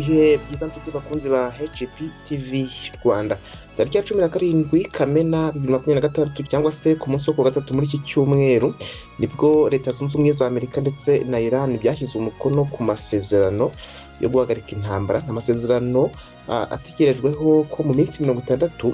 ibihe byiza nshuti bakunzi ba HP TV Rwanda. Tariki ya 17 Kamena 2026 cyangwa se ku munsi wo ku gatatu muri iki cyumweru nibwo Leta Zunze Ubumwe za Amerika ndetse na Iran byashyize umukono ku masezerano yo guhagarika intambara. Amasezerano ategerejweho ko mu minsi 60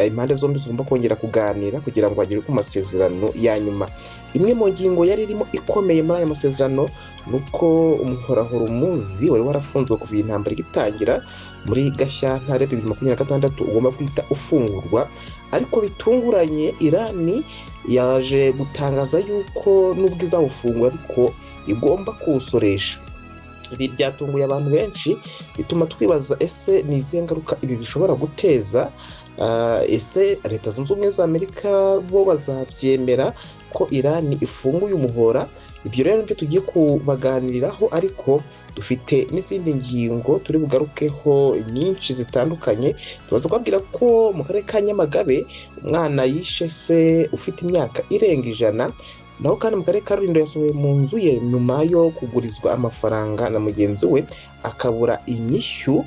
impande zombi zigomba kongera kuganira kugira ngo bagere ku masezerano ya nyuma. Imwe mu ngingo yari irimo ikomeye muri aya masezerano nuko umuhora Hormuz wari warafunzwe kuva intambara igitangira muri Gashyantare 2026 ugomba kwita ufungurwa, ariko bitunguranye Iran yaje gutangaza yuko nubwo izawufungura ariko igomba kuwusoresha. Ibi byatunguye abantu benshi, bituma twibaza ese ni izihe ngaruka ibi bishobora guteza. Ese Leta Zunze Ubumwe za Amerika bo bazabyemera ko Iran ifunguye umuhora? Ibyo rero nibyo tugiye kubaganiriraho, ariko dufite n'izindi ngingo turi bugarukeho nyinshi zitandukanye. Tubaza kubabwira ko mu karere ka Nyamagabe umwana yishe se ufite imyaka irenga 100, naho kandi mu karere ka Rulindo yasohoye mu nzu ye nyuma yo kugurizwa amafaranga na mugenzi we akabura inyishyu.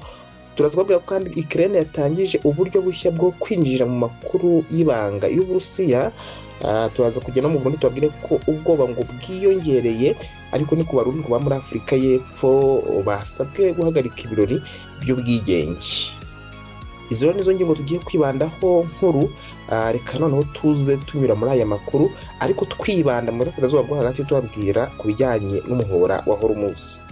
Turaza kubabwira ko kandi Ukraine yatangije uburyo bushya bwo kwinjira mu makuru y'ibanga y'Uburusiya. Turaza kujya no mu Burundi tubabwire ko ubwoba ngo bwiyongereye, ariko ni ku Barundi kuba muri Afurika y'Epfo basabwe guhagarika ibirori by'ubwigenge. Izo nizo ngingo tugiye kwibandaho nkuru. Reka noneho tuze tunyura muri aya makuru, ariko twibanda mu burasirazuba bwo hagati tubabwira ku bijyanye n'umuhora wa Hormuz.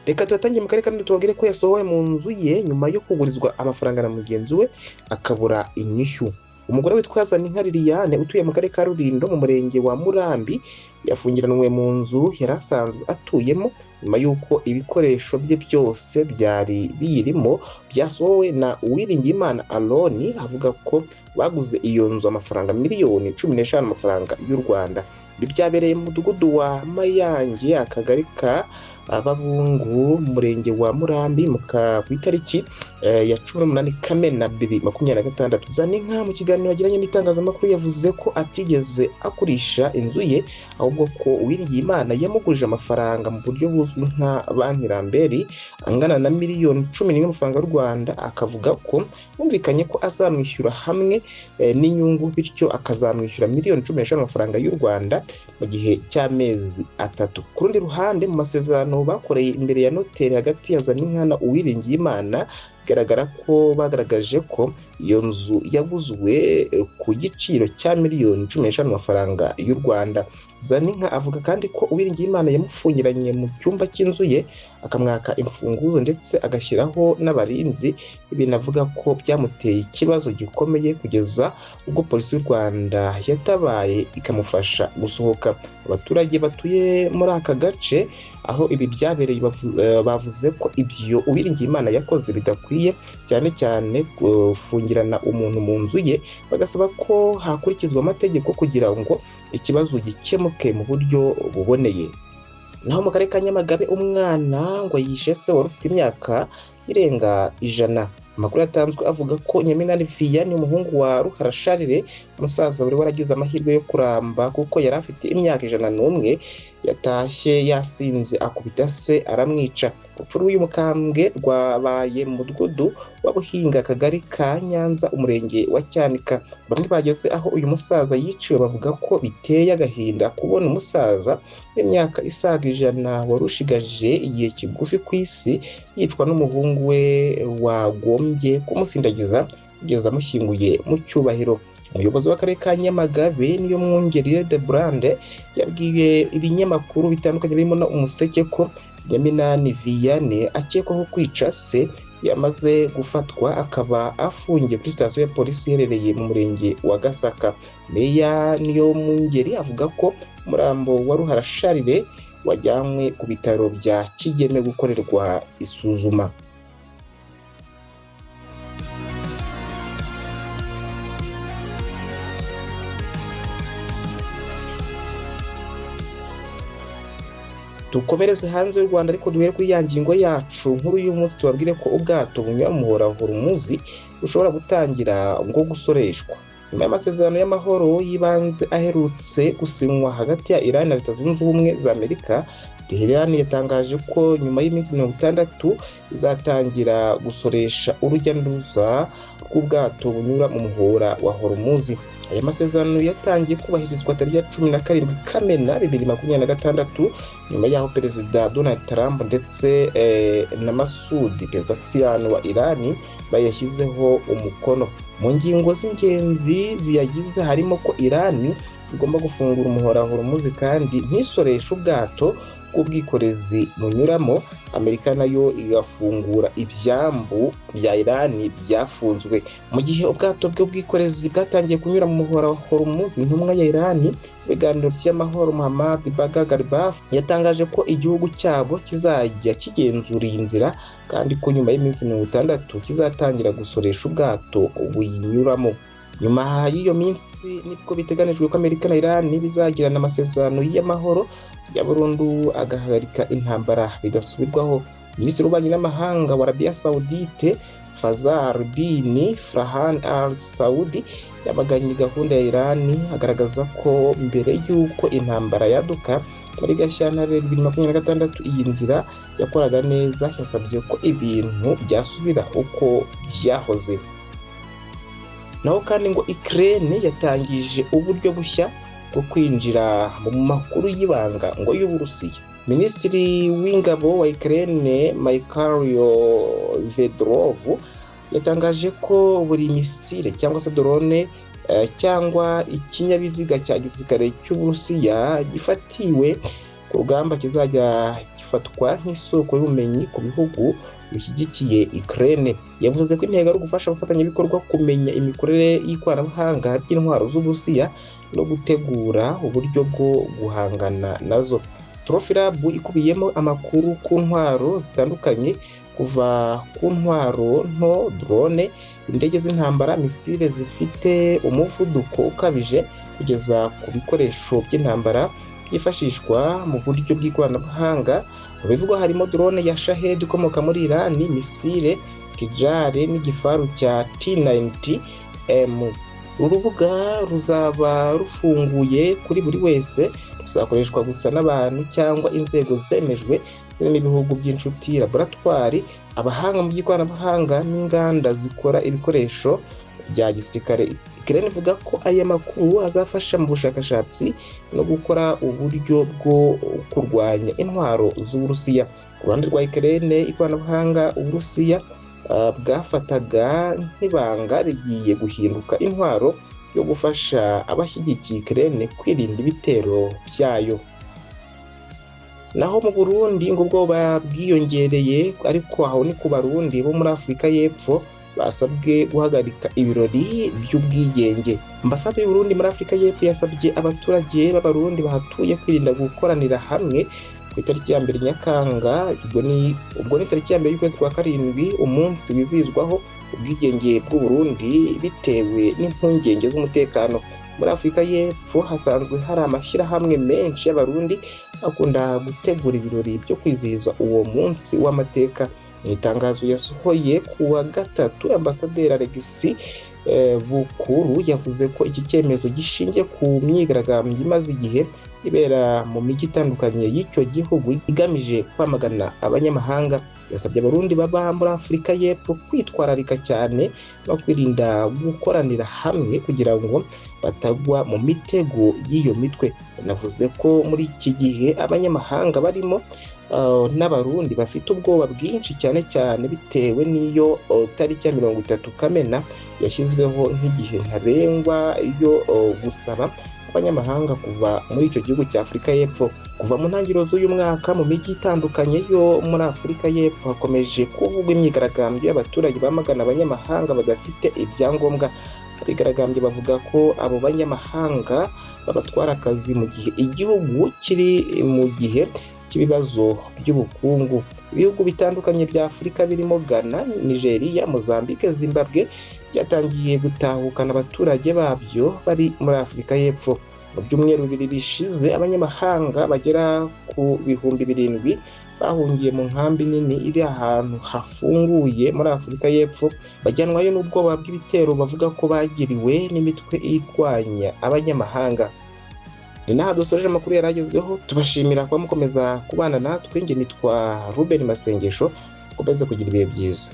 Reka tuyatangiye mu karere kandi tubabwire ko yasohowe mu nzu ye nyuma yo kugurizwa amafaranga na mugenzi we akabura inyishyu. Umugore witwa Zaninka Liliane utuye mu karere ka Rulindo mu murenge wa Murambi yafungiranwe mu nzu yari asanzwe atuyemo nyuma y'uko ibikoresho bye byose byari biyirimo byasohowe na Uwiringiyimana Aroni. Avuga ko baguze iyo nzu amafaranga miliyoni 15 amafaranga y'u Rwanda. Ibi byabereye mu mudugudu wa Mayange, akagari ka Babungu, murenge wa Murambi ku itariki ya 18 Kamena 2026. Zaninka mu kiganiro yagiranye n'itangazamakuru yavuze ko atigeze akurisha inzu ye, ahubwo ko Uwiringiyimana yamugurije amafaranga mu buryo buzwi nka banki Ramberi angana na miliyoni 11 amafaranga y'u Rwanda. Akavuga ko bumvikanye ko azamwishyura hamwe n'inyungu, bityo akazamwishyura miliyoni 15 amafaranga y'u Rwanda mu gihe cy'amezi 3. Ku rundi ruhande, mu masezerano bakoreye imbere ya noteri hagati ya Zaninka na Uwiringiyimana, bigaragara ko bagaragaje ko iyo nzu yaguzwe ku giciro cya miliyoni 15 amafaranga y'u Rwanda. Zaninka avuga kandi ko Uwiringiyimana yamufungiranye mu cyumba cy'inzu ye, akamwaka imfunguzo ndetse agashyiraho n'abarinzi. Ibi navuga ko byamuteye ikibazo gikomeye kugeza ubwo polisi y'u Rwanda yatabaye ikamufasha gusohoka. Abaturage batuye muri aka gace aho ibi byabereye bavuze ko ibyo Uwiringiyimana yakoze bidakwiye, cyane cyane gufungirana umuntu mu nzu ye. Bagasaba ko hakurikizwa amategeko kugira ngo ikibazo gikemuke mu buryo buboneye. Naho mu karere ka Nyamagabe umwana ngo yishe se wari ufite imyaka irenga 100. Amakuru yatanzwe avuga ko Nyaminani Vianney umuhungu wa Ruharasharire, umusaza wari waragize amahirwe yo kuramba kuko yari afite imyaka 101, yatashye yasinze akubita se aramwica. Urupfu rw'uyu mukambwe rwabaye mu mudugudu wa Buhinga, akagari ka Nyanza, umurenge wa Cyanika. Bamwe bageze aho uyu musaza yiciwe bavuga ko biteye agahinda kubona umusaza w'imyaka isaga 100 warushigaje igihe kigufi ku isi yicwa n'umuhungu we wagombye kumusindagiza kugeza amushyinguye mu cyubahiro. Umuyobozi w'akarere ka Nyamagabe niyo Mwungeri de Brande yabwiye ibinyamakuru bitandukanye birimo na Umuseke ko Nyaminani Vianney akekwaho kwica se yamaze gufatwa, akaba afungiye kuri sitasiyo ya polisi iherereye mu murenge wa Gasaka. Meya niyo Mwungeri avuga ko umurambo wa Ruharasharire wajyanywe ku bitaro bya Kigeme gukorerwa isuzuma. Dukomereze hanze y'u Rwanda ariko duhere kuri ya ngingo yacu nkuru y'umunsi, tubabwire ko ubwato bunyura mu muhora wa Hormuz bushobora gutangira ngo gusoreshwa nyuma y'amasezerano y'amahoro y'ibanze aherutse gusinywa hagati ya Iran na Leta Zunze Ubumwe za Amerika. Tehran yatangaje ko nyuma y'iminsi 60 izatangira gusoresha urujya n'uruza rw'ubwato bunyura mu muhora wa Hormuz. Aya masezerano yatangiye kubahirizwa tariki ya 17 Kamena 2026 nyuma y'aho Perezida Donald Trump ndetse na Masoud Pezeshkian wa Iran bayashyizeho umukono. Mu ngingo z'ingenzi ziyagize harimo ko Iran igomba gufungura umuhora wa Hormuz kandi ntisoreshe ubwato bw'ubwikorezi bunyuramo. Amerika nayo igafungura ibyambu bya Iran byafunzwe. Mu gihe ubwato bw'ubwikorezi bwatangiye kunyura mu muhora wa Hormuz, intumwa ya Iran biganiro by'amahoro Mohammad Bagher Ghalibaf yatangaje ko igihugu cyabo kizajya kigenzura iyi nzira kandi ko nyuma y'iminsi 60 kizatangira gusoresha ubwato buyinyuramo. Nyuma y'iyo minsi nibwo biteganijwe ko Amerika na Iran bizagirana amasezerano y'amahoro ya burundu agahagarika intambara bidasubirwaho. Minisitiri w'ububanyi n'amahanga wa Arabia Saudite Faisal bin Farhan Al Saudi yamaganye gahunda ya Iran agaragaza ko mbere y'uko intambara yaduka muri Gashyantare 2026 iyi nzira yakoraga neza. Yasabye ko ibintu byasubira uko byahoze. Naho kandi ngo Ukraine yatangije uburyo bushya bwo kwinjira mu makuru y'ibanga ngo y'Uburusiya. Minisitiri w'ingabo wa Ukraine Mikhailo Fedorov yatangaje ko buri misile cyangwa se drone cyangwa ikinyabiziga cya gisirikare cy'Uburusiya gifatiwe ku rugamba kizajya gifatwa nk'isoko y'ubumenyi ku bihugu bishyigikiye Ukraine. Yavuze ko intego ari gufasha abafatanyabikorwa kumenya imikorere y'ikoranabuhanga ry'intwaro z'Uburusiya no gutegura uburyo bwo guhangana nazo. Trofilab ikubiyemo amakuru ku ntwaro zitandukanye kuva ku ntwaro nto, drone, indege z'intambara, misile zifite umuvuduko ukabije kugeza ku bikoresho by'intambara byifashishwa mu buryo bw'ikoranabuhanga. Mu bivugwa harimo drone ya Shahed ikomoka muri Iran, misile Kijare n'igifaru cya T-90M. Urubuga ruzaba rufunguye kuri buri wese, ruzakoreshwa gusa n'abantu cyangwa inzego zemejwe zirimo ibihugu by'inshuti, laboratwari, abahanga mu by'ikoranabuhanga n'inganda zikora ibikoresho bya gisirikare. Ukraine ivuga ko aya makuru azafasha mu bushakashatsi no gukora uburyo bwo kurwanya intwaro z'Uburusiya. Ku ruhande rwa Ukraine, ikoranabuhanga Uburusiya bwafataga nk'ibanga rigiye guhinduka intwaro yo gufasha abashyigikiye Ukraine kwirinda ibitero byayo. Naho mu Burundi ngo ubwoba bwiyongereye, ariko aho ni ku Barundi bo muri Afurika y'Epfo basabwe guhagarika ibirori by'ubwigenge. Ambasade y'u Burundi muri Afurika y'Epfo yasabye abaturage b'Abarundi bahatuye kwirinda gukoranira hamwe ku itariki ya 1 Nyakanga. Ubwo ni tariki ya 1 y'ukwezi kwa karindwi, umunsi wizihizwaho ubwigenge bw'u Burundi bitewe n'impungenge z'umutekano. Muri Afurika y'Epfo hasanzwe hari amashyirahamwe menshi y'Abarundi akunda gutegura ibirori byo kwizihiza uwo munsi w'amateka. Mu itangazo yasohoye ku wa gatatu, Ambasaderi Alexis Bukuru yavuze ko iki cyemezo gishingiye ku myigaragambyo imaze igihe ibera mu mijyi itandukanye y'icyo gihugu igamije kwamagana abanyamahanga. Yasabye Abarundi baba muri Afurika y'Epfo kwitwararika cyane no kwirinda gukoranira hamwe kugira ngo batagwa mu mitego y'iyo mitwe. Yanavuze ko muri iki gihe abanyamahanga barimo n'Abarundi bafite ubwoba bwinshi cyane bitewe n'iyo tariki ya 30 Kamena yashyizweho nk'igihe ntarengwa yo gusaba abanyamahanga kuva muri icyo gihugu cya Afurika y'Epfo. Kuva mu ntangiriro z'uyu mwaka mu mijyi itandukanye yo muri Afurika y'Epfo hakomeje kuvugwa imyigaragambyo y'abaturage bamagana abanyamahanga badafite ibyangombwa. Abigaragambye bavuga ko abo banyamahanga babatwara akazi mu gihe igihugu kiri mu gihe cy'ibibazo by'ubukungu. Ibihugu bitandukanye bya Afurika birimo Ghana, Nigeria, Mozambique, Zimbabwe byatangiye gutahukana abaturage babyo bari muri Afurika y'Epfo. Mu byumweru 2 bishize abanyamahanga bagera ku bihumbi 7 bahungiye mu nkambi nini iri ahantu hafunguye muri Afurika y'Epfo, bajyanwayo n'ubwoba bw'ibitero bavuga ko bagiriwe n'imitwe irwanya abanyamahanga. Ni naha dusoreje amakuru yaragezweho, tubashimira kuba mukomeza kubana natwe. Nge nitwa Ruben Masengesho, mukomeze kugira ibihe byiza.